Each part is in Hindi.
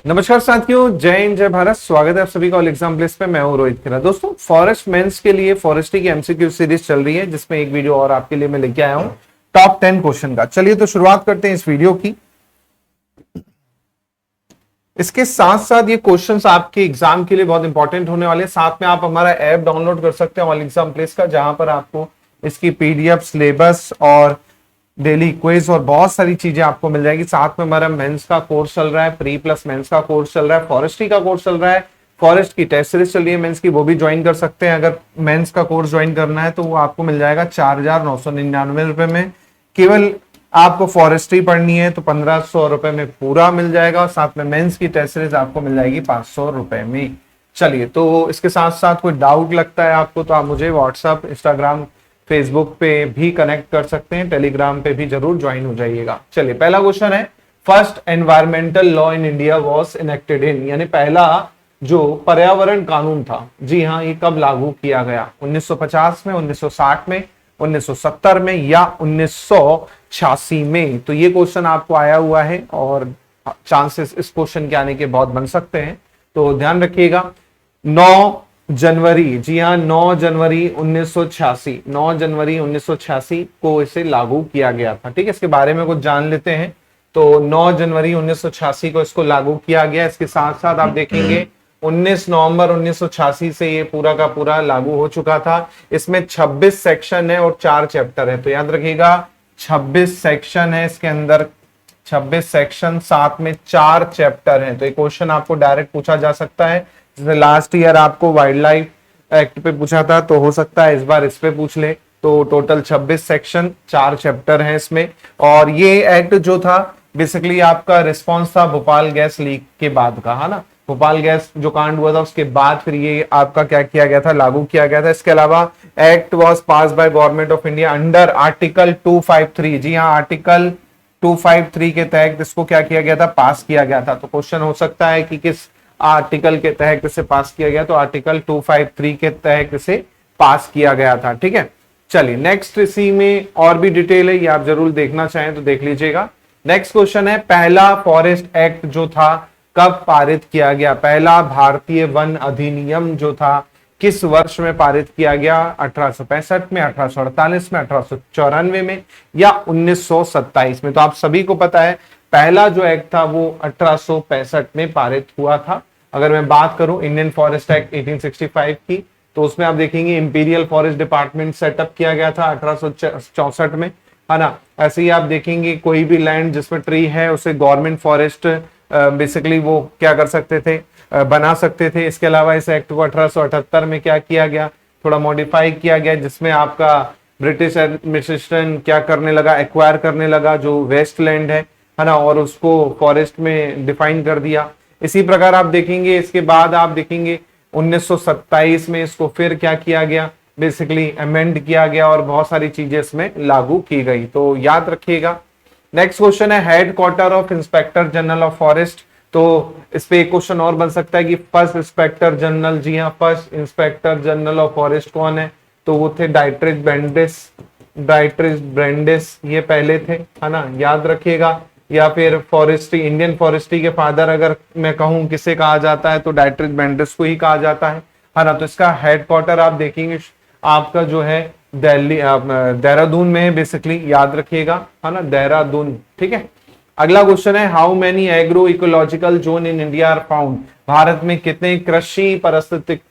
नमस्कार साथियों, जय हिंद जय भारत। स्वागत है आप सभी का ऑल एग्जाम प्लेस पे। मैं हूं रोहित खेरा। दोस्तों, फॉरेस्ट मेंस के लिए फॉरेस्ट्री की एमसीक्यू सीरीज चल रही है, जिसमें एक वीडियो और आपके लिए मैं लेके आया हूं टॉप 10 क्वेश्चन का। चलिए तो शुरुआत करते हैं इस वीडियो की। इसके साथ साथ ये क्वेश्चंस आपके एग्जाम के लिए बहुत इंपॉर्टेंट होने वाले हैं। साथ में आप हमारा ऐप डाउनलोड कर सकते हैं ऑल एग्जाम प्लेस का, जहां पर आपको इसकी पीडीएफ, सिलेबस और डेली क्विज और बहुत सारी चीजें आपको मिल जाएगी। साथ में हमारा मेंस का कोर्स चल रहा है, प्री प्लस मेंस का कोर्स चल रहा है, फॉरेस्ट्री का कोर्स चल रहा है, फॉरेस्ट की टेस्ट सीरीज चल रही है मेंस की, वो भी ज्वाइन कर सकते हैं। अगर मेंस का कोर्स ज्वाइन करना है तो वो आपको मिल जाएगा 4,999 रुपए में। केवल आपको फॉरेस्ट्री पढ़नी है तो 1,500 रुपए में पूरा मिल जाएगा, और साथ में मेंस की टेस्ट सीरीज आपको मिल जाएगी 500 रुपए में। चलिए, तो इसके साथ साथ कोई डाउट लगता है आपको तो आप मुझे व्हाट्सएप, इंस्टाग्राम, फेसबुक पे भी कनेक्ट कर सकते हैं, टेलीग्राम पे भी जरूर ज्वाइन हो जाइएगा। चलिए, पहला क्वेश्चन है, first environmental law in India was enacted इन, यानी पहला जो पर्यावरण कानून था, जी हाँ, ये कब लागू किया गया? 1950 में, 1960 में, 1970 में या 1986 में? तो ये क्वेश्चन आपको आया हुआ है और चांसेस इस क्वेश्चन के आने के बहुत बन सकते हैं, तो ध्यान रखिएगा। 9 जनवरी, जी हाँ, 9 जनवरी 1986, 9 जनवरी 1986 को इसे लागू किया गया था। ठीक है, इसके बारे में कुछ जान लेते हैं। तो 9 जनवरी 1986 को इसको लागू किया गया। इसके साथ साथ आप देखेंगे 19 नवंबर 1986 से ये पूरा का पूरा लागू हो चुका था। इसमें 26 सेक्शन है और 4 चैप्टर है, तो याद रखिएगा 26 सेक्शन है इसके अंदर, 26 सेक्शन, साथ में 4 चैप्टर हैं। तो एक क्वेश्चन आपको डायरेक्ट पूछा जा सकता है, जैसे लास्ट ईयर आपको वाइल्ड लाइफ एक्ट पे पूछा था, तो हो सकता है इस बार इस पे पूछ ले। तो टोटल 26 सेक्शन, 4 चैप्टर हैं इसमें। और ये एक्ट जो था बेसिकली आपका रिस्पॉन्स था भोपाल गैस लीक के बाद का, है ना। भोपाल गैस जो कांड हुआ था उसके बाद फिर ये आपका क्या किया गया था, लागू किया गया था। इसके अलावा act was pass by government of India under article 253, जी हाँ, आर्टिकल 253 के तहत इसको क्या किया गया था, पास किया गया था। तो क्वेश्चन हो सकता है कि किस आर्टिकल के तहत इसे पास किया गया, तो आर्टिकल 253 के तहत इसे पास किया गया था। ठीक है, चलिए नेक्स्ट, इसी में और भी डिटेल है, ये आप जरूर देखना चाहें तो देख लीजिएगा। नेक्स्ट क्वेश्चन है, पहला फॉरेस्ट एक्ट जो था कब पारित किया गया? पहला भारतीय वन अधिनियम जो था किस वर्ष में पारित किया गया? 1865 में, 1848 में, 1894 में या 1927 में? तो आप सभी को पता है पहला जो एक्ट था वो 1865 में पारित हुआ था। अगर मैं बात करूं इंडियन फॉरेस्ट एक्ट 1865 की, तो उसमें आप देखेंगे इंपीरियल फॉरेस्ट डिपार्टमेंट सेटअप किया गया था 1864 में, है ना। ऐसे ही आप देखेंगे कोई भी लैंड जिसमें ट्री है उसे गवर्नमेंट फॉरेस्ट बेसिकली वो क्या कर सकते थे, बना सकते थे। इसके अलावा इस एक्ट को 1878 में क्या किया गया, थोड़ा मॉडिफाई किया गया, जिसमें आपका ब्रिटिश एडमिनिस्ट्रेशन क्या करने लगा, एक्वायर करने लगा जो वेस्ट लैंड है ना, और उसको फॉरेस्ट में डिफाइन कर दिया। इसी प्रकार आप देखेंगे इसके बाद आप देखेंगे 1927 में इसको फिर क्या किया गया, बेसिकली अमेंड किया गया और बहुत सारी चीजें इसमें लागू की गई, तो याद रखिएगा। नेक्स्ट क्वेश्चन है, headquarter of inspector general of forest. तो इस पे एक क्वेश्चन और बन सकता है कि फर्स्ट इंस्पेक्टर जनरल, जी हाँ, first inspector general of forest कौन है? तो वो थे डाइट्रिच ब्रेंडिस, डाइट्रिच ब्रेंडिस ये पहले थे, है ना, याद रखिएगा। या फिर फॉरेस्ट्री, इंडियन फॉरेस्ट्री के फादर अगर मैं कहूं किसे कहा जाता है तो डाइट्रिच ब्रेंडिस को ही कहा जाता है ना। तो इसका हेडक्वार्टर आप देखेंगे आपका जो है दिल्ली, देहरादून में बेसिकली, याद रखिएगा, है ना, देहरादून। ठीक है, अगला क्वेश्चन है, how many agro ecological zone in India are found? Bharat में कितने कृषि पारिस्थितिक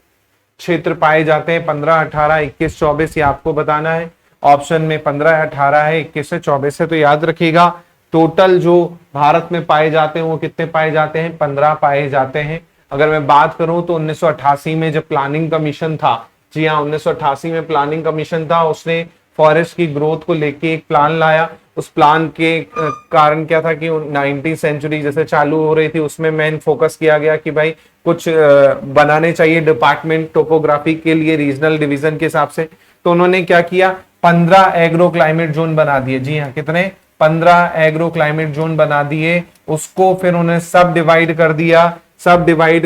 क्षेत्र पाए जाते हैं? 15, 18, 21, 24, ये आपको बताना है। ऑप्शन में 15 है, 18 है, 21 है, 24 है। तो याद रखिएगा टोटल जो भारत में पाए जाते हैं वो कितने पाए जाते हैं? 15 पाए जाते हैं। अगर मैं बात करूं तो 1988 में जब प्लानिंग कमीशन था, जी हाँ, 1988 में प्लानिंग कमीशन था, उसने फॉरेस्ट की ग्रोथ को लेके एक प्लान लाया। उस प्लान के कारण क्या था कि 19वीं सेंचुरी जैसे चालू हो रही थी, उसमें मेन फोकस किया गया कि भाई कुछ बनाने चाहिए डिपार्टमेंट टोपोग्राफी के लिए, रीजनल डिवीजन के हिसाब से। तो उन्होंने क्या किया, 15 एग्रो क्लाइमेट जोन बना दिए। जी हाँ, कितने? 15 एग्रो क्लाइमेट जोन बना दिए। उसको फिर उन्होंने सब डिवाइड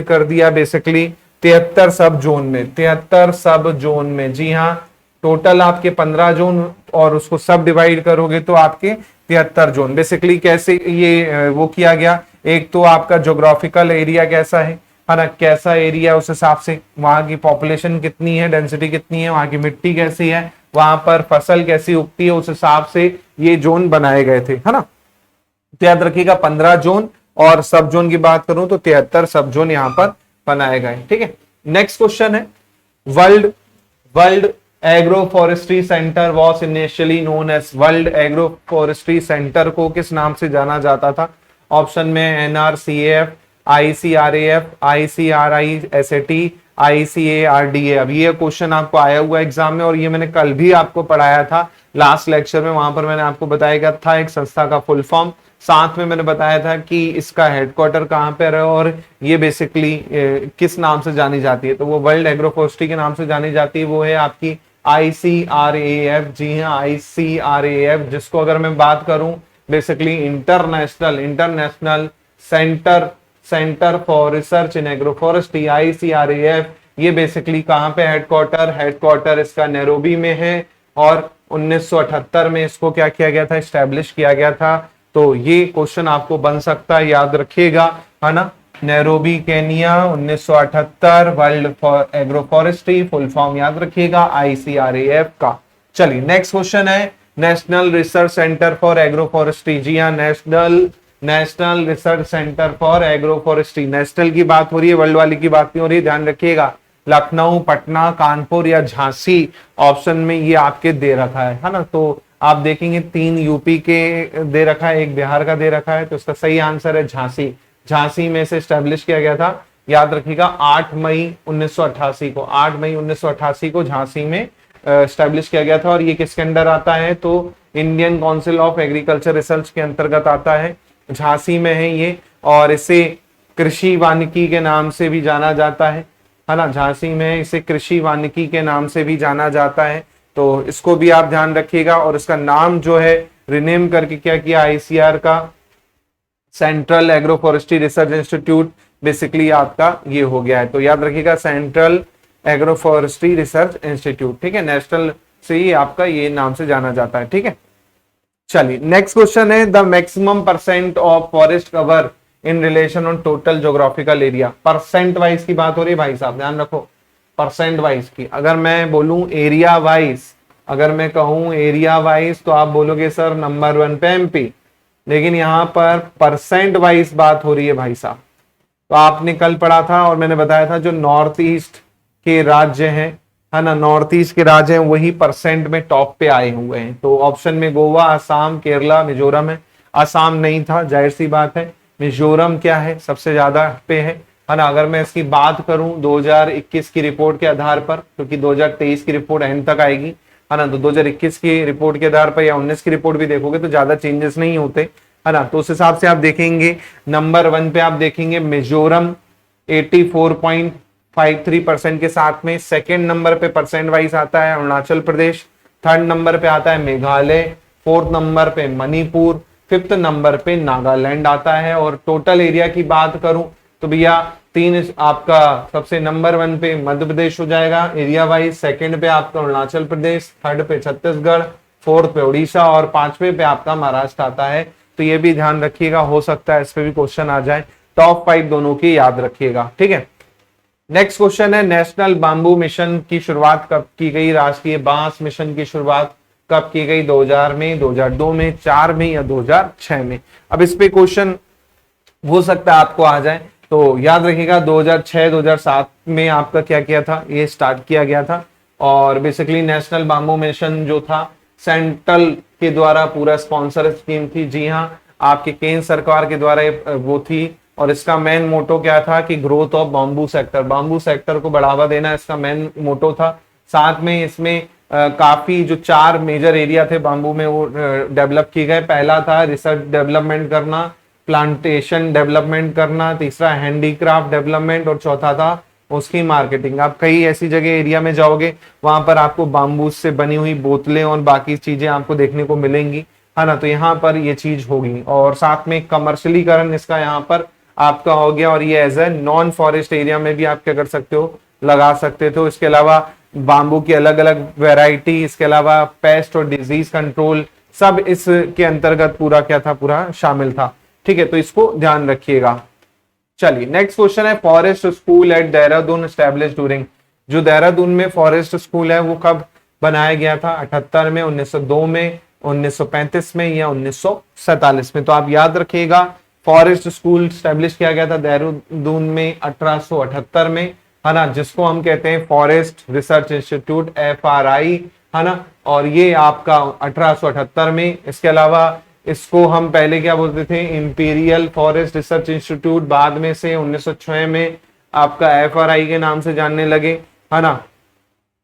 कर दिया बेसिकली 73 सब जोन में, 73 सब जोन में। जी हाँ, टोटल आपके 15 जोन और उसको सब डिवाइड करोगे तो आपके 73 जोन। बेसिकली कैसे ये वो किया गया, एक तो आपका ज्योग्राफिकल एरिया कैसा है ना, कैसा एरिया, उस हिसाब से वहां की पॉपुलेशन कितनी है, डेंसिटी कितनी है, वहां की मिट्टी कैसी है, वहां पर फसल कैसी उगती है, उस हिसाब से ये जोन बनाए गए थे, है ना। तो याद रखिएगा 15 जोन, और सब जोन की बात करूं तो 73 सब जोन यहां पर बनाए गए। ठीक है, नेक्स्ट क्वेश्चन है, world world agro forestry centre was initially known as, world agro forestry centre को किस नाम से जाना जाता था? ऑप्शन में NRCAF, ICRAF, ICRISAT, ICARDA। अभी ये क्वेश्चन आपको आया हुआ एग्जाम में, और ये मैंने कल भी आपको पढ़ाया था लास्ट लेक्चर में, वहां पर मैंने आपको बताया था एक संस्था का फुल फॉर्म, साथ में मैंने बताया था कि इसका हेडक्वार्टर कहाँ पे है और ये बेसिकली किस नाम से जानी जाती है। तो वो वर्ल्ड एग्रो फॉरेस्ट्री के नाम से जानी जाती है, वो है आपकी ICRAF। जी हाँ, ICRAF, जिसको अगर मैं बात करूं basically international centre for research in agro forestry, ICRAF। ये बेसिकली कहाँ पे हेडक्वार्टर इसका नैरोबी में है, और 1978 में इसको क्या किया गया था, एस्टेब्लिश किया गया था। तो ये क्वेश्चन आपको बन सकता है, याद रखिएगा, है ना। Nairobi Kenya 1978, world for agro forestry, full form याद रखिएगा ICRAF का। चलिए नेक्स्ट क्वेश्चन है, national research centre for agro forestry. जी हाँ, national research centre for agro forestry, national की बात हो रही है, वर्ल्ड वाली की बात नहीं हो रही, ध्यान रखिएगा। लखनऊ, पटना, कानपुर या झांसी, ऑप्शन में ये आपके दे रखा है ना। तो आप देखेंगे 3 यूपी के दे रखा है, एक बिहार का दे रखा है, तो इसका सही आंसर है झांसी। झांसी में से स्टैब्लिश किया गया था, याद रखिएगा 8 मई 1988 को, 8 मई 1988 को झांसी में स्टैब्लिश किया गया था। और ये किसके अंडर आता है, तो Indian council of agriculture research के अंतर्गत आता है, झांसी में है ये। और इसे कृषि वानिकी के नाम से भी जाना जाता है ना, झांसी में इसे कृषि वानिकी के नाम से भी जाना जाता है। तो इसको भी आप ध्यान रखिएगा, और इसका नाम जो है रिनेम करके क्या किया, ICR का central agro forestry research institute basically आपका ये हो गया है। तो याद रखिएगा central agro forestry research institute, ठीक है, नेशनल से ही आपका ये नाम से जाना जाता है। ठीक है, चलिए नेक्स्ट क्वेश्चन है, the maximum percent of forest cover in relation on total geographical area. Percent wise की बात हो रही है भाई साहब, ध्यान रखो, परसेंट वाइज की। अगर मैं बोलूं एरिया वाइज, अगर मैं कहूं एरिया वाइज, तो आप बोलोगे सर नंबर 1 पे MP, लेकिन यहां पर परसेंट वाइज बात हो रही है भाई साहब। तो आपने कल पढ़ा था और मैंने बताया था जो नॉर्थ ईस्ट के राज्य हैं, है ना, नॉर्थ ईस्ट के राज्य हैं, वही परसेंट में टॉप पे आए हुए हैं। तो ऑप्शन में गोवा, असम, केरला, मिजोरम है। असम नहीं था, जाहिर सी बात है। मिजोरम क्या है, सबसे ज्यादा पे है ना। अगर मैं इसकी बात करूं 2021 की रिपोर्ट के आधार पर, क्योंकि 2023 की रिपोर्ट एंड तक आएगी, है ना, तो 2021 की रिपोर्ट के आधार पर या 19 की रिपोर्ट भी देखोगे तो ज्यादा चेंजेस नहीं होते, है ना। तो उस हिसाब से आप देखेंगे नंबर 1 पे आप देखेंगे मिजोरम 84.53% के साथ में। सेकेंड नंबर पे परसेंट वाइज आता है अरुणाचल प्रदेश, थर्ड नंबर पे आता है मेघालय, फोर्थ नंबर पे मणिपुर, फिफ्थ नंबर पे नागालैंड आता है। और टोटल एरिया की बात करूं तो भैया 3 आपका सबसे नंबर 1 पे मध्य प्रदेश हो जाएगा एरिया वाइज, सेकंड पे आपका अरुणाचल प्रदेश, थर्ड पे छत्तीसगढ़, फोर्थ पे उड़ीसा और 5वें पे आपका महाराष्ट्र आता है। तो ये भी ध्यान रखिएगा, हो सकता है इस पे भी क्वेश्चन आ जाए। टॉप 5 दोनों की याद रखिएगा, ठीक है। नेक्स्ट क्वेश्चन है, नेशनल बांबू मिशन की शुरुआत कब की गई? राष्ट्रीय बांस मिशन की शुरुआत कब की गई? 2000 में, 2002 में, 4 में या 2006 में? अब इस पे क्वेश्चन हो सकता है आपको आ जाए, तो याद रखिएगा 2006-2007 में आपका क्या किया था, ये स्टार्ट किया गया था। और बेसिकली नेशनल बांबू मिशन जो था सेंट्रल के द्वारा पूरा स्पॉन्सर स्कीम थी। जी हाँ, आपके केंद्र सरकार के द्वारा वो थी। और इसका मेन मोटो क्या था कि growth of bamboo sector, bamboo sector को बढ़ावा देना इसका मेन मोटो था। साथ में इसमें काफी जो 4 मेजर एरिया थे बांबू में वो डेवलप किए गए। पहला था रिसर्च डेवलपमेंट करना, प्लांटेशन डेवलपमेंट करना, तीसरा हैंडीक्राफ्ट डेवलपमेंट और चौथा था उसकी मार्केटिंग। आप कई ऐसी जगह एरिया में जाओगे वहां पर आपको बांबू से बनी हुई बोतलें और बाकी चीजें आपको देखने को मिलेंगी, है ना। तो यहाँ पर ये चीज होगी। और साथ में कमर्शलीकरण इसका यहाँ पर आपका हो गया। और ये as a non forest area में भी आप क्या कर सकते हो, लगा सकते थे। इसके अलावा बांबू की अलग अलग वेराइटी, इसके अलावा पेस्ट और डिजीज कंट्रोल, सब इसके अंतर्गत पूरा क्या था, पूरा शामिल था। ठीक है, तो इसको ध्यान रखिएगा। चलिए नेक्स्ट क्वेश्चन है, forest school eight Dehradun establish during. जो देहरादून में फॉरेस्ट स्कूल है वो कब बनाया गया था? 78 में, 1902 में, 1935 में या 1947 में? तो आप याद रखिएगा, फॉरेस्ट स्कूल स्टैब्लिश किया गया था देहरादून में 1878 में, है ना, जिसको हम कहते हैं फॉरेस्ट रिसर्च इंस्टीट्यूट, FRI, है ना, और ये आपका 1878 में। इसके अलावा इसको हम पहले क्या बोलते थे? इंपीरियल फॉरेस्ट रिसर्च इंस्टीट्यूट, बाद में से 1906 में आपका FRI के नाम से जानने लगे, है ना।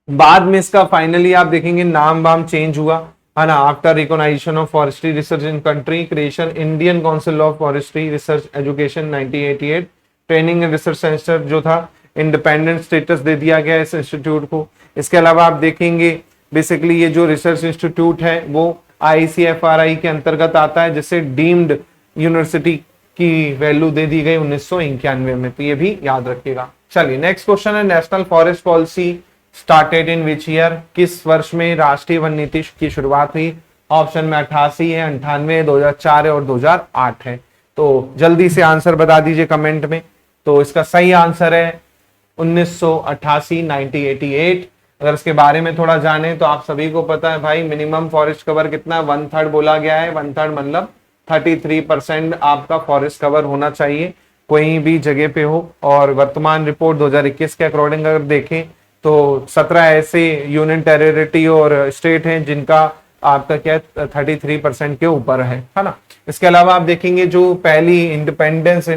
बाद में इसका फाइनली आप देखेंगे नाम वाम चेंज हुआ, है ना, after recognition of forestry research in country, creation Indian council of forestry research education 1988, training and research centre जो था, इंडिपेंडेंट स्टेटस दे दिया गया इस इंस्टीट्यूट को। इसके अलावा आप देखेंगे बेसिकली ये जो रिसर्च इंस्टीट्यूट है वो ICFRI के अंतर्गत आता है, जिससे डीम्ड यूनिवर्सिटी की वैल्यू दे दी गई 1991 में, तो ये भी याद रखिएगा। चलिए नेक्स्ट क्वेश्चन है, national forest policy started in which year? किस वर्ष में राष्ट्रीय वन नीति की शुरुआत हुई? ऑप्शन में 88 है, 98, 2004 है और 2008 है। तो जल्दी से आंसर बता दीजिए कमेंट में। तो इसका सही आंसर है 1988, 1988। अगर इसके बारे में थोड़ा जाने तो आप सभी को पता है भाई, मिनिमम फॉरेस्ट कवर कितना है? 1/3 बोला गया है। 1/3 मतलब 33% आपका फॉरेस्ट कवर होना चाहिए कोई भी जगह पे हो। और वर्तमान रिपोर्ट 2021 के अकॉर्डिंग अगर देखें तो 17 ऐसे यूनियन टेरिटरी और स्टेट हैं जिनका आपका क्या 33% के ऊपर है ना। इसके अलावा आप देखेंगे जो पहली इंडिपेंडेंस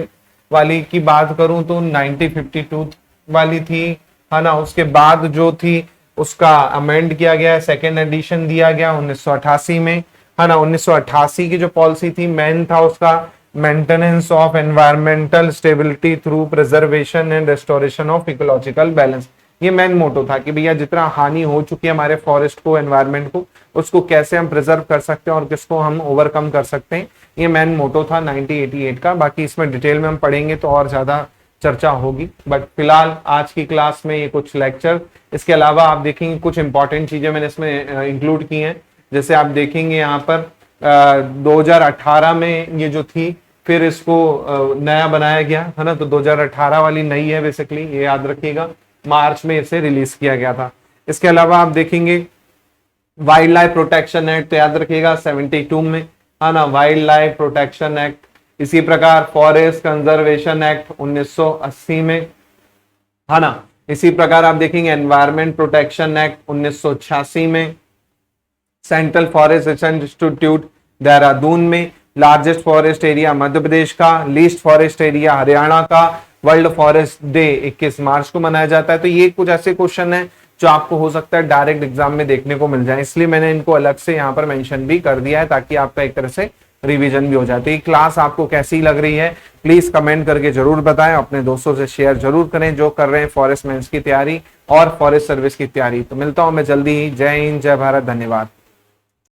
वाली की बात करूं तो 1952 वाली थी, है ना। उसके बाद जो थी उसका अमेंड किया गया, सेकेंड एडिशन दिया गया 1988 में, है ना। 1988 की जो पॉलिसी थी मेन था उसका maintenance of environmental stability through preservation and restoration of ecological balance. ये मेन मोटो था कि भैया जितना हानि हो चुकी है हमारे फॉरेस्ट को, एनवायरमेंट को, उसको कैसे हम प्रिजर्व कर सकते हैं और किसको हम ओवरकम कर सकते हैं। ये मेन मोटो था 1988 का। बाकी इसमें डिटेल में हम पढ़ेंगे तो और ज्यादा चर्चा होगी, बट फिलहाल आज की क्लास में ये कुछ लेक्चर। इसके अलावा आप देखेंगे कुछ इंपॉर्टेंट चीजें मैंने इसमें इंक्लूड की हैं। जैसे आप देखेंगे यहाँ पर 2018 में ये जो थी फिर इसको नया बनाया गया, है ना। तो 2018 वाली नई है बेसिकली, ये याद रखिएगा। मार्च में इसे रिलीज किया गया था। इसके अलावा आप देखेंगे वाइल्ड लाइफ प्रोटेक्शन एक्ट, तो याद रखिएगा 72 में, है ना, वाइल्ड लाइफ प्रोटेक्शन एक्ट। इसी प्रकार फॉरेस्ट कंजर्वेशन एक्ट 1980 में, है ना। इसी प्रकार आप देखेंगे एनवायरमेंट प्रोटेक्शन एक्ट 1986 में, central forest research institute Dehradun में, largest forest area Madhya Pradesh का, लीस्ट फॉरेस्ट एरिया हरियाणा का, वर्ल्ड फॉरेस्ट डे 21 मार्च को मनाया जाता है। तो ये कुछ ऐसे क्वेश्चन है जो आपको हो सकता है डायरेक्ट एग्जाम में देखने को मिल जाए, इसलिए मैंने इनको अलग से यहाँ पर मेंशन भी कर दिया है ताकि आपका एक तरह से रिवीजन भी हो जाती है। क्लास आपको कैसी लग रही है प्लीज कमेंट करके जरूर बताएं, अपने दोस्तों से शेयर जरूर करें जो कर रहे हैं फॉरेस्ट मेंस की तैयारी और फॉरेस्ट सर्विस की तैयारी। तो मिलता हूं मैं जल्दी ही। जय हिंद, जय भारत, धन्यवाद।